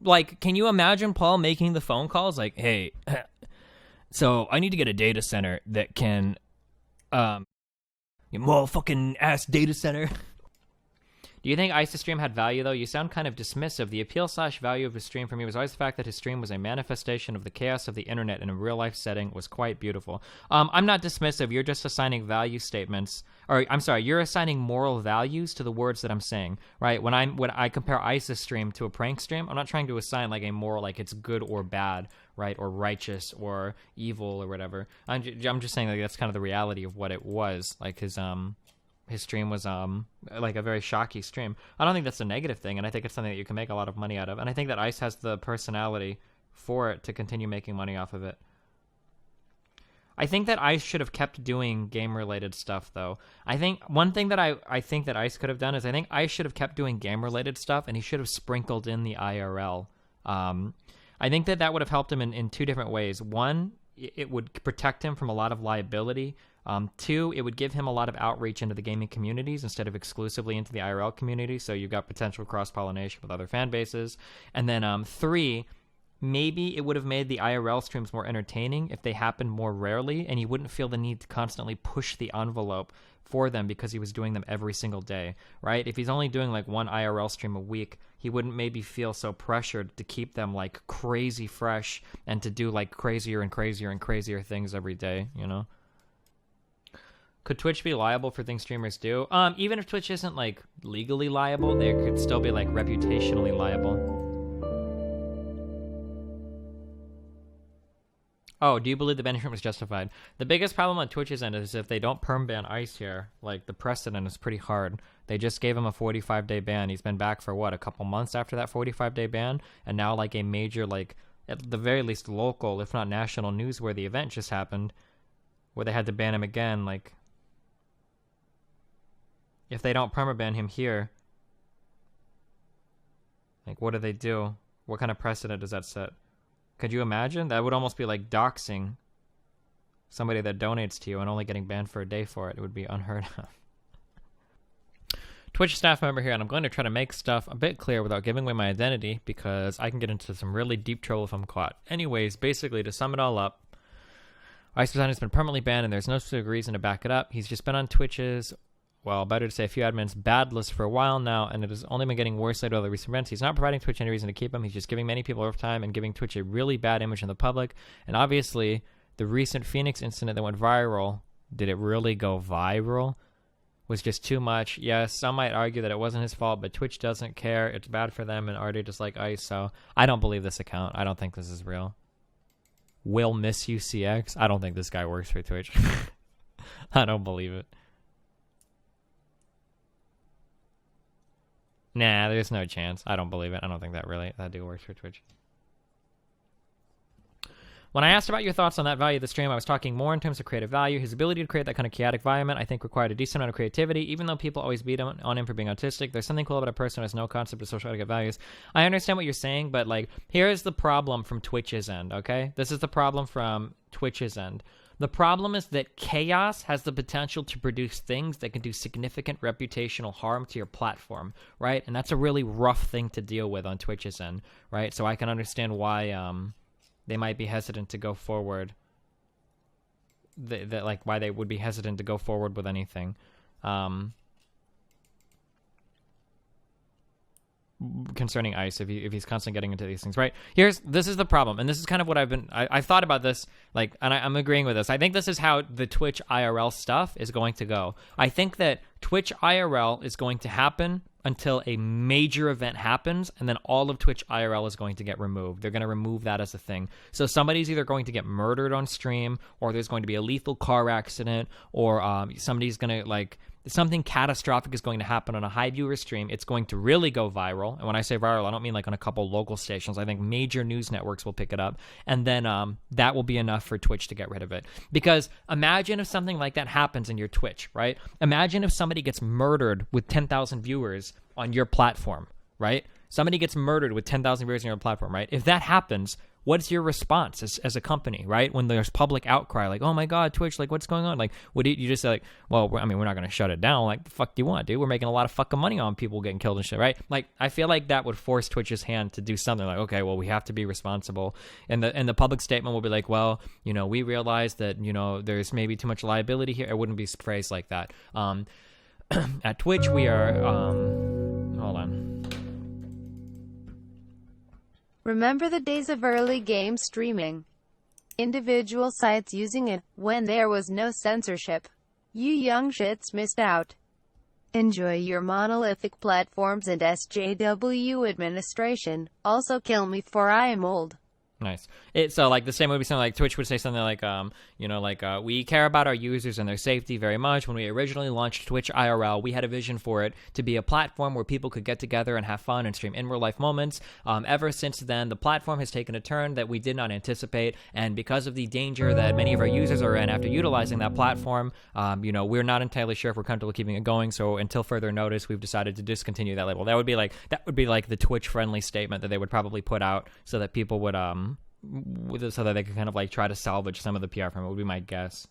like, can you imagine Paul making the phone calls like, hey, so I need to get a data center that can, motherfucking ass data center. Do you think Ice's stream had value, though? You sound kind of dismissive. The appeal/value of his stream for me was always the fact that his stream was a manifestation of the chaos of the internet in a real-life setting was quite beautiful. I'm not dismissive. You're just assigning value statements. Or, I'm sorry, you're assigning moral values to the words that I'm saying, right? When I compare Ice's stream to a prank stream, I'm not trying to assign, like, a moral, like, it's good or bad, right? Or righteous or evil or whatever. I'm just saying, like, that's kind of the reality of what it was. Like, his stream was like a very shocky stream. I don't think that's a negative thing, and I think it's something that you can make a lot of money out of. And I think that Ice has the personality for it to continue making money off of it. I think that Ice should have kept doing game-related stuff, though. I think one thing that I think that Ice could have done is I think Ice should have kept doing game-related stuff, and he should have sprinkled in the IRL. I think that would have helped him in two different ways. One, it would protect him from a lot of liability. Two, it would give him a lot of outreach into the gaming communities instead of exclusively into the IRL community, so you've got potential cross-pollination with other fan bases. And then three, maybe it would have made the IRL streams more entertaining if they happened more rarely, and he wouldn't feel the need to constantly push the envelope for them because he was doing them every single day, right? If he's only doing like one IRL stream a week, he wouldn't maybe feel so pressured to keep them like crazy fresh and to do like crazier and crazier and crazier things every day, you know? Could Twitch be liable for things streamers do? Even if Twitch isn't like legally liable, they could still be like reputationally liable. Oh, do you believe the banishment was justified? The biggest problem on Twitch's end is if they don't perm ban Ice here, like the precedent is pretty hard. They just gave him a 45-day ban. He's been back for what, a couple months after that 45-day ban, and now like a major, like at the very least local, if not national newsworthy event just happened where they had to ban him again. Like, if they don't permaban him here, like, what do they do? What kind of precedent does that set? Could you imagine? That would almost be like doxing somebody that donates to you and only getting banned for a day for it. It would be unheard of. Twitch staff member here, and I'm going to try to make stuff a bit clear without giving away my identity because I can get into some really deep trouble if I'm caught. Anyways, basically, to sum it all up, Ice Poseidon has been permanently banned, and there's no specific reason to back it up. He's just been on Twitch's, well, better to say a few admins' bad list for a while now, and it has only been getting worse later with the recent events. He's not providing Twitch any reason to keep him. He's just giving many people overtime and giving Twitch a really bad image in the public. And obviously, the recent Phoenix incident that went viral, did it really go viral? Was just too much. Yes, some might argue that it wasn't his fault, but Twitch doesn't care. It's bad for them and already just like Ice, so I don't believe this account. I don't think this is real. Will miss you, CX? I don't think this guy works for Twitch. I don't believe it. Nah, there's no chance. I don't believe it. I don't think that dude works for Twitch. When I asked about your thoughts on that value of the stream, I was talking more in terms of creative value. His ability to create that kind of chaotic environment, I think, required a decent amount of creativity. Even though people always beat on him for being autistic, there's something cool about a person who has no concept of social etiquette values. I understand what you're saying, but like, here's the problem from Twitch's end, okay? This is the problem from Twitch's end. The problem is that chaos has the potential to produce things that can do significant reputational harm to your platform, right? And that's a really rough thing to deal with on Twitch's end, right? So I can understand why they might be hesitant to go forward. Like why they would be hesitant to go forward with anything. Concerning Ice, if he's constantly getting into these things, right? This is the problem, and this is kind of what I've thought about this, like, and I'm agreeing with this. I think this is how the Twitch IRL stuff is going to go. I think that Twitch IRL is going to happen until a major event happens, and then all of Twitch IRL is going to get removed. They're going to remove that as a thing. So somebody's either going to get murdered on stream, or there's going to be a lethal car accident, or somebody's going to, like, something catastrophic is going to happen on a high viewer stream. It's going to really go viral. And when I say viral, I don't mean like on a couple local stations. I think major news networks will pick it up. And then that will be enough for Twitch to get rid of it. Because imagine if something like that happens in your Twitch, right? Imagine if somebody gets murdered with 10,000 viewers on your platform, right? Somebody gets murdered with 10,000 viewers on your platform, right? If that happens, what's your response as a company, right? When there's public outcry, like, oh my God, Twitch, like, what's going on? Like, would you just say, like, well, I mean, we're not going to shut it down. Like, the fuck do you want, dude? We're making a lot of fucking money on people getting killed and shit, right? Like, I feel like that would force Twitch's hand to do something like, okay, well, we have to be responsible. And the public statement will be like, well, you know, we realize that, you know, there's maybe too much liability here. It wouldn't be phrased like that. At Twitch, we are, hold on. Remember the days of early game streaming? Individual sites using it, when there was no censorship. You young shits missed out. Enjoy your monolithic platforms and SJW administration. Also kill me for I am old. Nice. So like the same would be something like Twitch would say something like, you know, like we care about our users and their safety very much. When we originally launched Twitch IRL, we had a vision for it to be a platform where people could get together and have fun and stream in real life moments. Ever since then, the platform has taken a turn that we did not anticipate, and because of the danger that many of our users are in after utilizing that platform, you know, we're not entirely sure if we're comfortable keeping it going. So until further notice, we've decided to discontinue that label. That would be like the Twitch friendly statement that they would probably put out so that people would so that they could kind of like try to salvage some of the PR from it, would be my guess.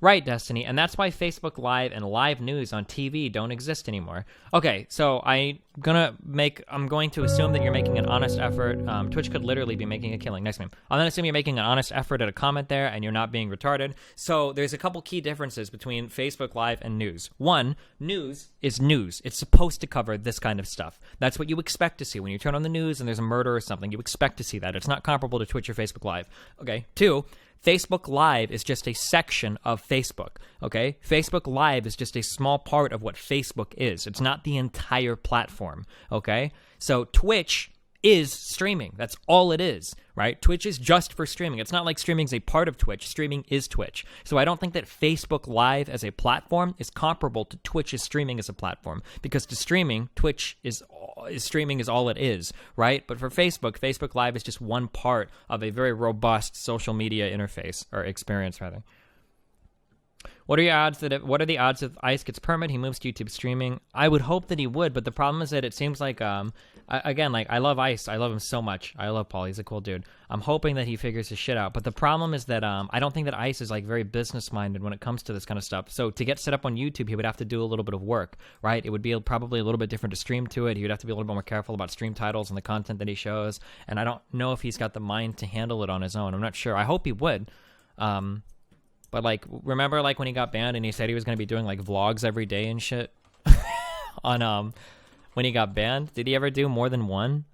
Right, Destiny, and that's why Facebook Live and live news on TV don't exist anymore. Okay, so I'm going to assume that you're making an honest effort. Twitch could literally be making a killing. Next meme. I'm going to assume you're making an honest effort at a comment there, and you're not being retarded. So there's a couple key differences between Facebook Live and news. One, news is news. It's supposed to cover this kind of stuff. That's what you expect to see. When you turn on the news and there's a murder or something, you expect to see that. It's not comparable to Twitch or Facebook Live. Okay, two, Facebook Live is just a section of Facebook, okay? Facebook Live is just a small part of what Facebook is. It's not the entire platform, okay? So Twitch is streaming. That's all it is, right? Twitch is just for streaming. It's not like streaming is a part of Twitch. Streaming is Twitch. So I don't think that Facebook Live as a platform is comparable to Twitch's streaming as a platform, because to streaming, Twitch is streaming is all it is, right? But for Facebook Live is just one part of a very robust social media interface, or experience rather. What are the odds that Ice gets permit, he moves to YouTube streaming? I would hope that he would, but the problem is that it seems like, again, like, I love Ice. I love him so much. I love Paul. He's a cool dude. I'm hoping that he figures his shit out. But the problem is that I don't think that Ice is, like, very business-minded when it comes to this kind of stuff. So to get set up on YouTube, he would have to do a little bit of work, right? It would be probably a little bit different to stream to it. He would have to be a little bit more careful about stream titles and the content that he shows. And I don't know if he's got the mind to handle it on his own. I'm not sure. I hope he would. But, like, remember, like, when he got banned and he said he was going to be doing, like, vlogs every day and shit on, when he got banned? Did he ever do more than one?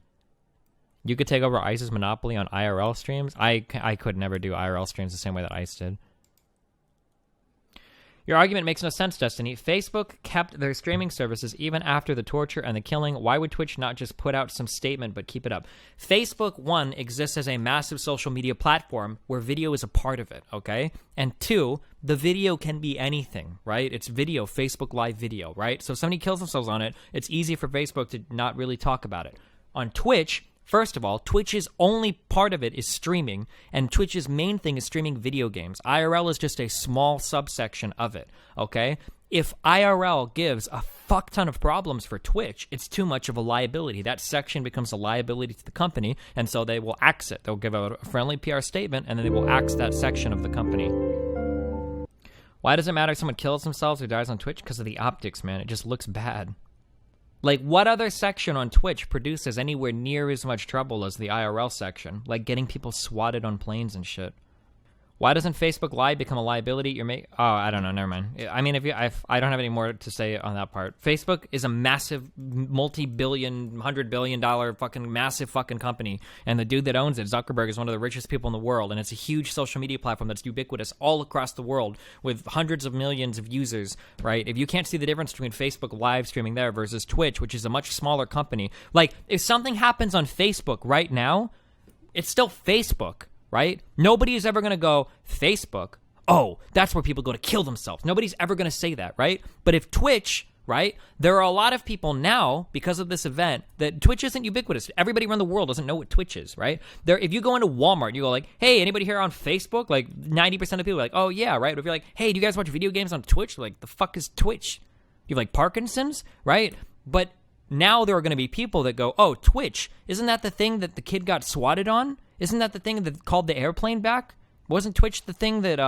You could take over Ice's monopoly on IRL streams? I could never do IRL streams the same way that Ice did. Your argument makes no sense, Destiny. Facebook kept their streaming services even after the torture and the killing. Why would Twitch not just put out some statement but keep it up? Facebook, one, exists as a massive social media platform where video is a part of it, okay? And two, the video can be anything, right? It's video, Facebook Live video, right? So if somebody kills themselves on it, it's easy for Facebook to not really talk about it. On Twitch, first of all, Twitch's only part of it is streaming, and Twitch's main thing is streaming video games. IRL is just a small subsection of it, okay? If IRL gives a fuck ton of problems for Twitch, it's too much of a liability. That section becomes a liability to the company, and so they will axe it. They'll give a friendly PR statement, and then they will axe that section of the company. Why does it matter if someone kills themselves or dies on Twitch? Because of the optics, man. It just looks bad. Like, what other section on Twitch produces anywhere near as much trouble as the IRL section? Like, getting people swatted on planes and shit. Why doesn't Facebook Live become a liability? I don't know. Never mind. I mean, I don't have any more to say on that part. Facebook is a massive, multi-billion, $100 billion fucking massive fucking company, and the dude that owns it, Zuckerberg, is one of the richest people in the world, and it's a huge social media platform that's ubiquitous all across the world with hundreds of millions of users, right? If you can't see the difference between Facebook Live streaming there versus Twitch, which is a much smaller company, like, if something happens on Facebook right now, it's still Facebook. Right? Nobody is ever going to go, Facebook, oh, that's where people go to kill themselves. Nobody's ever going to say that, right? But if Twitch, right, there are a lot of people now, because of this event, that Twitch isn't ubiquitous. Everybody around the world doesn't know what Twitch is, right? If you go into Walmart, you go like, hey, anybody here on Facebook? Like, 90% of people are like, oh, yeah, right? But if you're like, hey, do you guys watch video games on Twitch? Like, the fuck is Twitch? You have, like, Parkinson's, right? But now there are going to be people that go, oh, Twitch, isn't that the thing that the kid got swatted on? Isn't that the thing that called the airplane back? Wasn't Twitch the thing that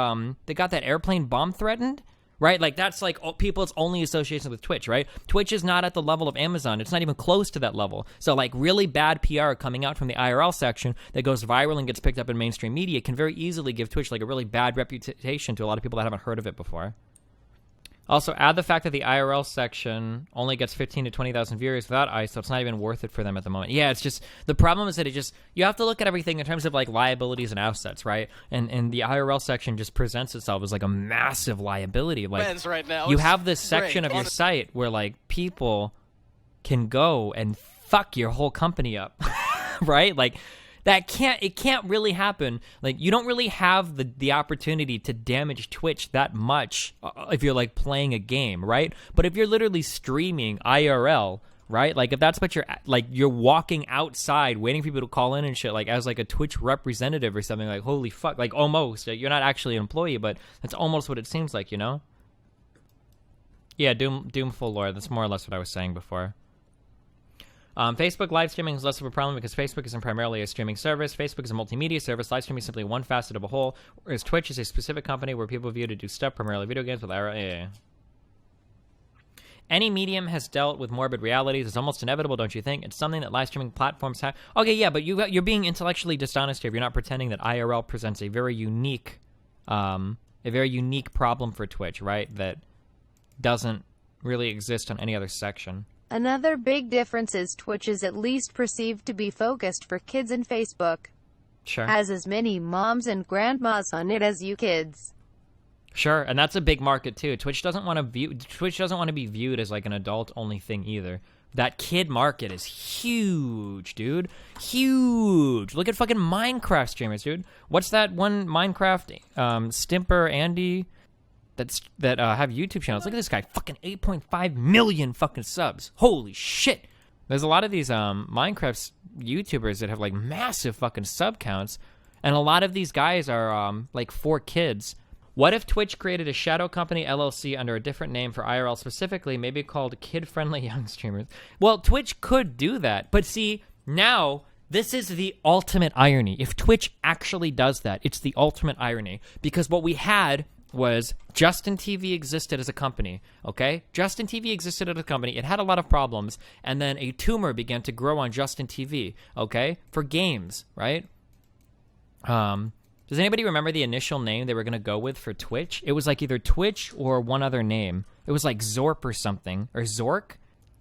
that got that airplane bomb threatened? Right? Like, that's like people's only association with Twitch, right? Twitch is not at the level of Amazon. It's not even close to that level. So, like, really bad PR coming out from the IRL section that goes viral and gets picked up in mainstream media can very easily give Twitch, like, a really bad reputation to a lot of people that haven't heard of it before. Also, add the fact that the IRL section only gets 15 to 20,000 viewers without ICE, so it's not even worth it for them at the moment. Yeah, it's just, the problem is that you have to look at everything in terms of, like, liabilities and assets, right? And the IRL section just presents itself as, like, a massive liability. Like, right now, you have this section of your site where, like, people can go and fuck your whole company up, right? Like, it can't really happen. Like, you don't really have the opportunity to damage Twitch that much if you're, like, playing a game, right? But if you're literally streaming IRL, right? Like, if that's what you're walking outside waiting for people to call in and shit, like, as, like, a Twitch representative or something, like, holy fuck, like, almost. You're not actually an employee, but that's almost what it seems like, you know? Yeah, Doomful Lore, that's more or less what I was saying before. Facebook live streaming is less of a problem because Facebook isn't primarily a streaming service. Facebook is a multimedia service. Live streaming is simply one facet of a whole, whereas Twitch is a specific company where people view to do stuff, primarily video games with IRL. Any medium has dealt with morbid realities. It's almost inevitable, don't you think? It's something that live streaming platforms have. Okay, yeah, but you're being intellectually dishonest here if you're not pretending that IRL presents a very unique problem for Twitch, right? That doesn't really exist on any other section. Another big difference is Twitch is at least perceived to be focused for kids, and Facebook has as many moms and grandmas on it as you kids. Sure, and that's a big market too. Twitch doesn't want to be viewed as like an adult-only thing either. That kid market is huge, dude. Huge. Look at fucking Minecraft streamers, dude. What's that one Minecraft Stimper Andy that have YouTube channels? Look at this guy, fucking 8.5 million fucking subs. Holy shit. There's a lot of these Minecraft YouTubers that have like massive fucking sub counts, and a lot of these guys are like 4 kids. What if Twitch created a shadow company LLC under a different name for IRL specifically, maybe called Kid-Friendly Young Streamers? Well, Twitch could do that, but see, now this is the ultimate irony. If Twitch actually does that, it's the ultimate irony, because what we had was JustinTV existed as a company, okay? JustinTV existed as a company. It had a lot of problems, and then a tumor began to grow on JustinTV, okay? For games, right? Does anybody remember the initial name they were going to go with for Twitch? It was like either Twitch or one other name. It was like Zorp or something, or Zork.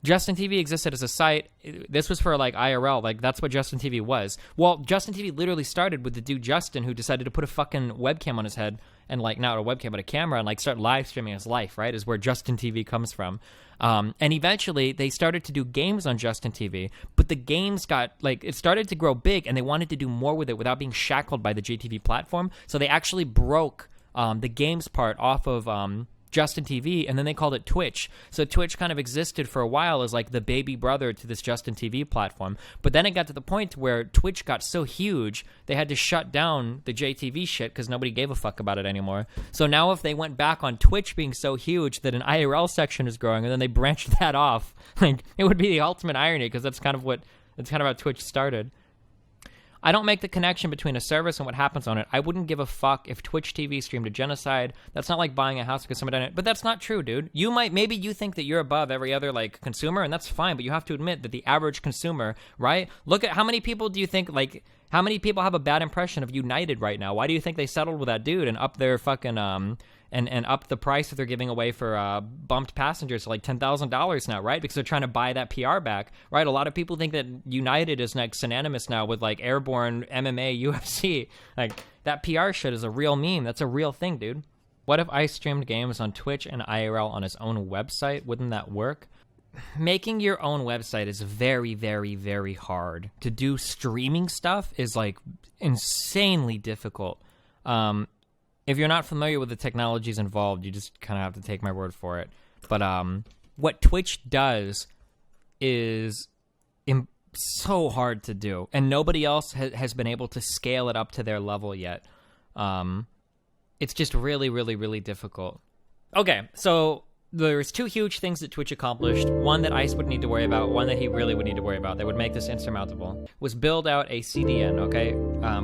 JustinTV existed as a site. This was for like IRL, like that's what JustinTV was. Well, JustinTV literally started with the dude Justin who decided to put a fucking webcam on his head, and like not a webcam but a camera, and like start live streaming his life, right? Is where JustinTV comes from. And eventually they started to do games on JustinTV, but the games got like, it started to grow big and they wanted to do more with it without being shackled by the JTV platform. So they actually broke the games part off of JustinTV, and then they called it Twitch. So Twitch kind of existed for a while as like the baby brother to this JustinTV platform. But then it got to the point where Twitch got so huge, they had to shut down the JTV shit because nobody gave a fuck about it anymore. So now if they went back on Twitch being so huge that an IRL section is growing, and then they branched that off, like it would be the ultimate irony, because that's kind of how Twitch started. I don't make the connection between a service and what happens on it. I wouldn't give a fuck if Twitch TV streamed a genocide. That's not like buying a house because someone done it. But that's not true, dude. Maybe you think that you're above every other like consumer, and that's fine. But you have to admit that the average consumer, right? Look at how many people do you think like how many people have a bad impression of United right now? Why do you think they settled with that dude and up their fucking and up the price that they're giving away for bumped passengers to like $10,000 now, right? Because they're trying to buy that PR back, right? A lot of people think that United is like synonymous now with like airborne MMA, UFC. Like that PR shit is a real meme. That's a real thing, dude. What if Ice streamed games on Twitch and IRL on his own website? Wouldn't that work? Making your own website is very, very, very hard. To do streaming stuff is like insanely difficult. If you're not familiar with the technologies involved, you just kind of have to take my word for it. But what Twitch does is so hard to do, and nobody else has been able to scale it up to their level yet. It's just really, really, really difficult. Okay, so there's two huge things that Twitch accomplished. One that Ice would need to worry about, one that he really would need to worry about that would make this insurmountable, was build out a CDN, okay?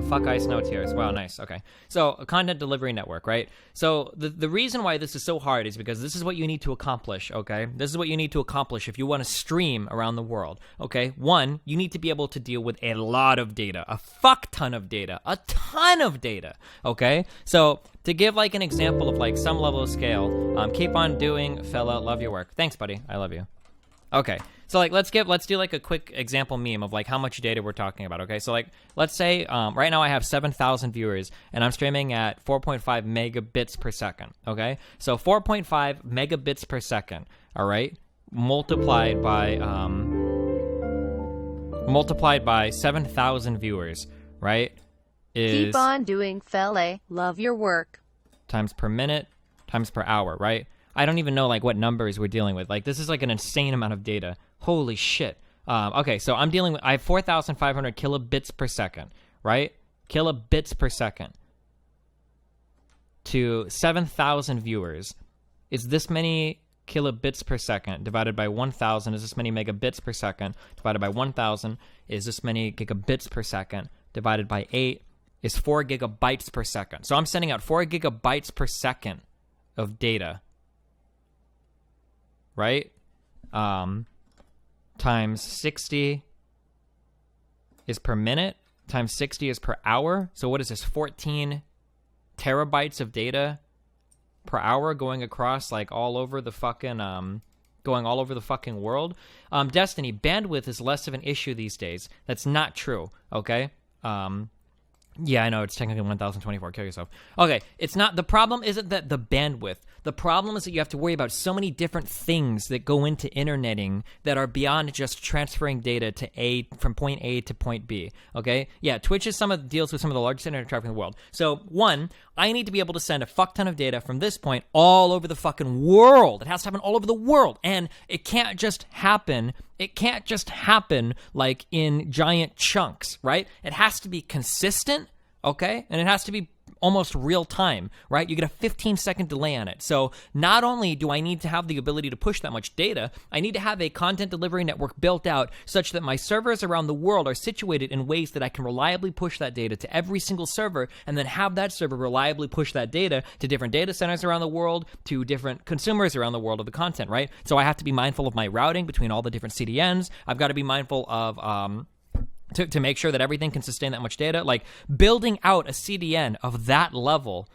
Fuck Ice, no tears. Wow, nice, okay. So, a content delivery network, right? So, the reason why this is so hard is because this is what you need to accomplish, okay? This is what you need to accomplish if you want to stream around the world, okay? One, you need to be able to deal with a lot of data, a fuck ton of data, a ton of data, okay? So, to give like an example of like some level of scale, keep on doing, fella, love your work. Thanks, buddy, I love you. Okay, so like let's do like a quick example meme of like how much data we're talking about. Okay, so like let's say right now I have 7,000 viewers and I'm streaming at 4.5 megabits per second. Okay, so 4.5 megabits per second. All right, multiplied by 7,000 viewers, right? Is Keep on doing, fella. Love your work. Times per minute, times per hour, right? I don't even know like what numbers we're dealing with. Like this is like an insane amount of data. Holy shit. Okay, so I have 4,500 kilobits per second, right? Kilobits per second to 7,000 viewers. Is this many kilobits per second divided by 1,000? Is this many megabits per second divided by 1,000? Is this many gigabits per second divided by 8? Is 4 gigabytes per second. So I'm sending out 4 gigabytes per second of data, right? Times 60 is per minute, times 60 is per hour. So what is this, 14 terabytes of data per hour going across like all over the fucking, going all over the fucking world? Destiny, bandwidth is less of an issue these days. That's not true, okay? Yeah, I know, it's technically 1024, kill yourself. Okay, it's not, the problem isn't that the bandwidth. The problem is that you have to worry about so many different things that go into interneting that are beyond just transferring data from point A to point B, okay? Yeah, Twitch deals with some of the largest internet traffic in the world. So, one, I need to be able to send a fuck ton of data from this point all over the fucking world. It has to happen all over the world, and it can't just happen like in giant chunks, right? It has to be consistent, okay? And it has to be almost real time, right? You get a 15-second delay on it. So not only do I need to have the ability to push that much data, I need to have a content delivery network built out such that my servers around the world are situated in ways that I can reliably push that data to every single server, and then have that server reliably push that data to different data centers around the world, to different consumers around the world of the content, right? So I have to be mindful of my routing between all the different CDNs. I've got to be mindful of to make sure that everything can sustain that much data. Like building out a CDN of that level,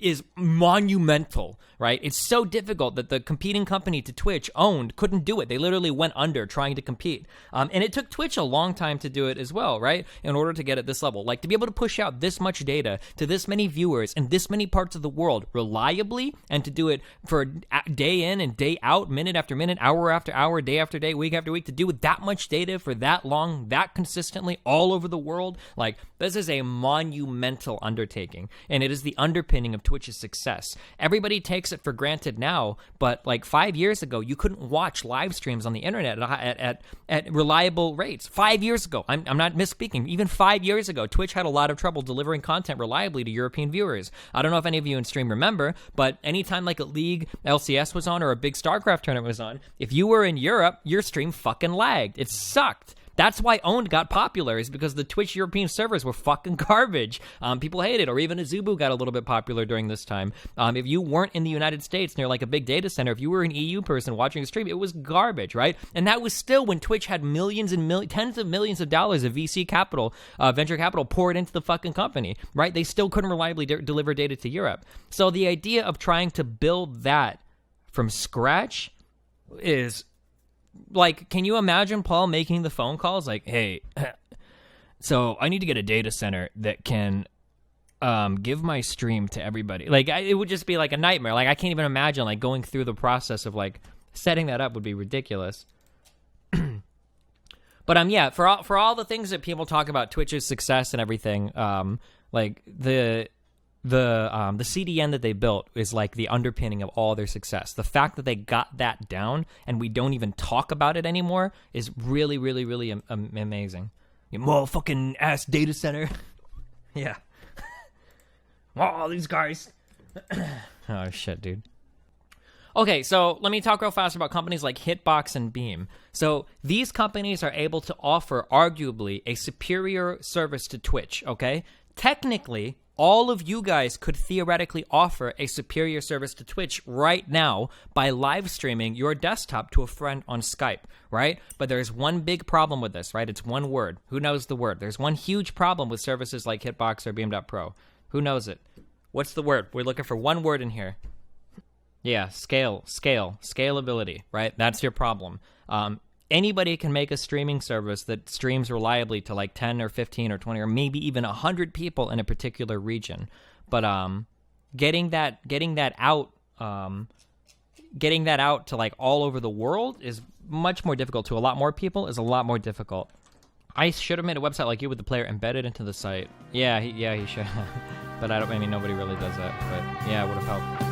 is monumental, right? It's so difficult that the competing company to Twitch couldn't do it. They literally went under trying to compete. And it took Twitch a long time to do it as well, right? In order to get at this level. Like to be able to push out this much data to this many viewers in this many parts of the world reliably, and to do it for day in and day out, minute after minute, hour after hour, day after day, week after week, to do with that much data for that long, that consistently all over the world. Like this is a monumental undertaking, and it is the underpinning of Twitch's success. Everybody takes it for granted now, but like 5 years ago, you couldn't watch live streams on the internet at reliable rates. 5 years ago, I'm not misspeaking, even 5 years ago, Twitch had a lot of trouble delivering content reliably to European viewers. I don't know if any of you in stream remember, but anytime like a League LCS was on or a big StarCraft tournament was on, if you were in Europe, your stream fucking lagged. It sucked. That's why Owned got popular, is because the Twitch European servers were fucking garbage. People hated it, or even Azubu got a little bit popular during this time. If you weren't in the United States near like a big data center, if you were an EU person watching a stream, it was garbage, right? And that was still when Twitch had millions and tens of millions of dollars of VC capital, venture capital poured into the fucking company, right? They still couldn't reliably deliver data to Europe. So the idea of trying to build that from scratch is... Like, can you imagine Paul making the phone calls like, hey, so I need to get a data center that can give my stream to everybody. Like, it would just be like a nightmare. Like, I can't even imagine, like, going through the process of, like, setting that up would be ridiculous. But, yeah, for all the things that people talk about Twitch's success and everything, like, the CDN that they built is like the underpinning of all their success. The fact that they got that down and we don't even talk about it anymore is really, really, really amazing. You motherfucking ass data center. Yeah. Oh, these guys. Oh, shit, dude. Okay, so let me talk real fast about companies like Hitbox and Beam. So these companies are able to offer arguably a superior service to Twitch, okay? Technically, all of you guys could theoretically offer a superior service to Twitch right now by live streaming your desktop to a friend on Skype, right? But there's one big problem with this, right? It's one word. Who knows the word? There's one huge problem with services like Hitbox or Beam.pro. Who knows it? What's the word? We're looking for one word in here. Yeah, scalability, right? That's your problem. Anybody can make a streaming service that streams reliably to like 10 or 15 or 20 or maybe even 100 people in a particular region. But getting that out to like all over the world is much more difficult. To a lot more people is a lot more difficult. Ice should have made a website like you with the player embedded into the site. Yeah, he should have. But I mean, nobody really does that. But yeah, it would have helped.